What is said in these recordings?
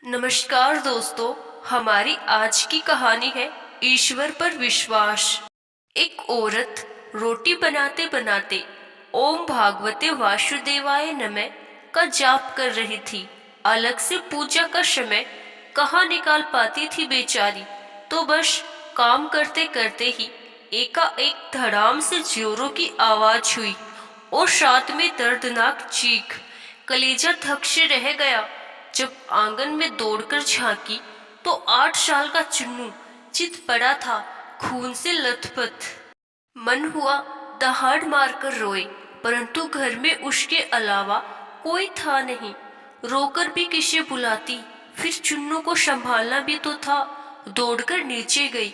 नमस्कार दोस्तों। हमारी आज की कहानी है ईश्वर पर विश्वास। एक औरत रोटी बनाते बनाते ओम भागवते वासुदेवाय नमः का जाप कर रही थी। अलग से पूजा का समय कहाँ निकाल पाती थी बेचारी। तो बस काम करते करते ही एकाएक धड़ाम से जोरों की आवाज हुई और साथ में दर्दनाक चीख। कलेजा धक से रह गया। जब आंगन में दौड़कर झांकी तो 8 साल का चुन्नू चित पड़ा था, खून से लथपथ। मन हुआ दहाड़ मारकर रोए, परंतु घर में उसके अलावा कोई था नहीं। रोकर भी किसे बुलाती। फिर चुन्नू को संभालना भी तो था। दौड़कर नीचे गई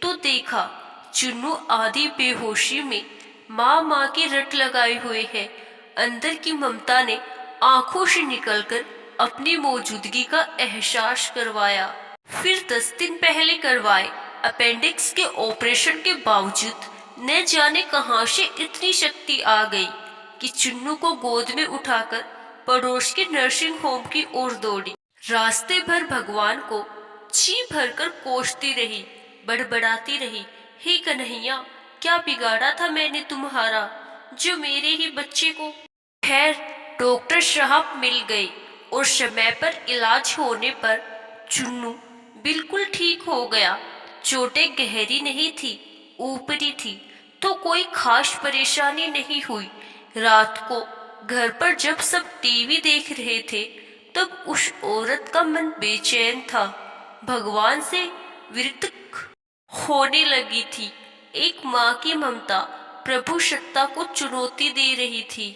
तो देखा चुन्नू आधी बेहोशी में माँ माँ की रट लगाए हुए है। अंदर की ममता ने आंखों से निकलकर अपनी मौजूदगी का एहसास करवाया। फिर 10 दिन पहले करवाए अपेंडिक्स के ऑपरेशन के बावजूद न जाने कहां से इतनी शक्ति आ गई कि चुन्नू को गोद में उठाकर पड़ोस के नर्सिंग होम की ओर दौड़ी। रास्ते भर भगवान को जी भरकर कोसती रही, बड़बड़ाती रही, हे कन्हैया, क्या बिगाड़ा था मैंने तुम्हारा जो मेरे ही बच्चे को। खैर, डॉक्टर साहब मिल गए और समय पर इलाज होने पर चुन्नू बिल्कुल ठीक हो गया। चोटें गहरी नहीं थी, ऊपरी थी, तो कोई खास परेशानी नहीं हुई। रात को घर पर जब सब टीवी देख रहे थे तब उस औरत का मन बेचैन था। भगवान से विरक्त होने लगी थी। एक माँ की ममता प्रभु सत्ता को चुनौती दे रही थी।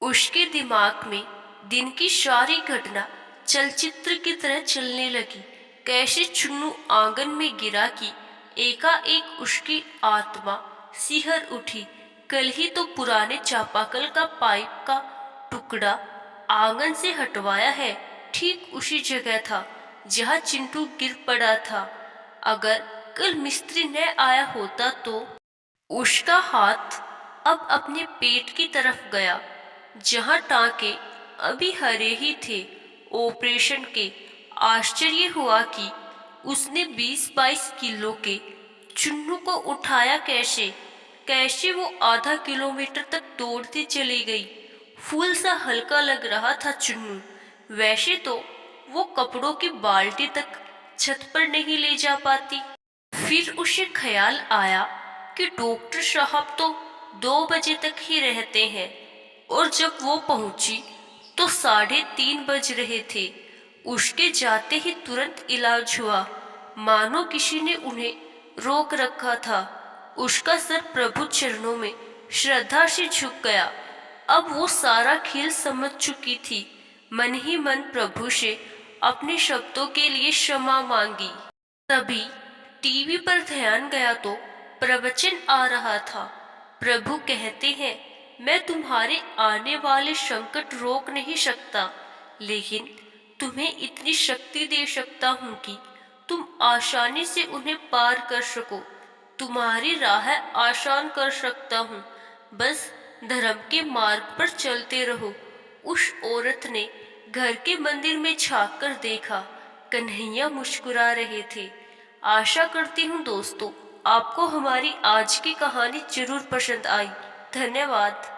उसके दिमाग में दिन की सारी घटना चलचित्र की तरह चलने लगी। कैसे चुन्नू आंगन में गिरा कि एकाएक उसकी आत्मा सिहर उठी। कल ही तो पुराने चापाकल का पाइप का टुकड़ा आंगन से हटवाया है, ठीक उसी जगह था जहां चिंटू गिर पड़ा था। अगर कल मिस्त्री न आया होता तो। उसका हाथ अब अपने पेट की तरफ गया, जहां टांके अभी हरे ही थे ऑपरेशन के। आश्चर्य हुआ कि उसने 20-22 किलो के चुन्नू को उठाया कैसे। कैसे वो आधा किलोमीटर तक दौड़ती चली गई। फूल सा हल्का लग रहा था चुन्नू। वैसे तो वो कपड़ों की बाल्टी तक छत पर नहीं ले जा पाती। फिर उसे ख्याल आया कि डॉक्टर साहब तो 2 बजे तक ही रहते हैं और जब वो पहुंची तो 3:30 बज रहे थे। उसके जाते ही तुरंत इलाज हुआ, मानो किसी ने उन्हें रोक रखा था। उसका सर प्रभु चरणों में श्रद्धा से झुक गया। अब वो सारा खेल समझ चुकी थी। मन ही मन प्रभु से अपने शब्दों के लिए क्षमा मांगी। तभी टीवी पर ध्यान गया तो प्रवचन आ रहा था। प्रभु कहते हैं, मैं तुम्हारे आने वाले संकट रोक नहीं सकता, लेकिन तुम्हें इतनी शक्ति दे सकता हूँ कि तुम आसानी से उन्हें पार कर सको। तुम्हारी राह आसान कर सकता हूँ, बस धर्म के मार्ग पर चलते रहो। उस औरत ने घर के मंदिर में झांक कर देखा। कन्हैया मुस्कुरा रहे थे। आशा करती हूँ दोस्तों, आपको हमारी आज की कहानी जरूर पसंद आई। धन्यवाद।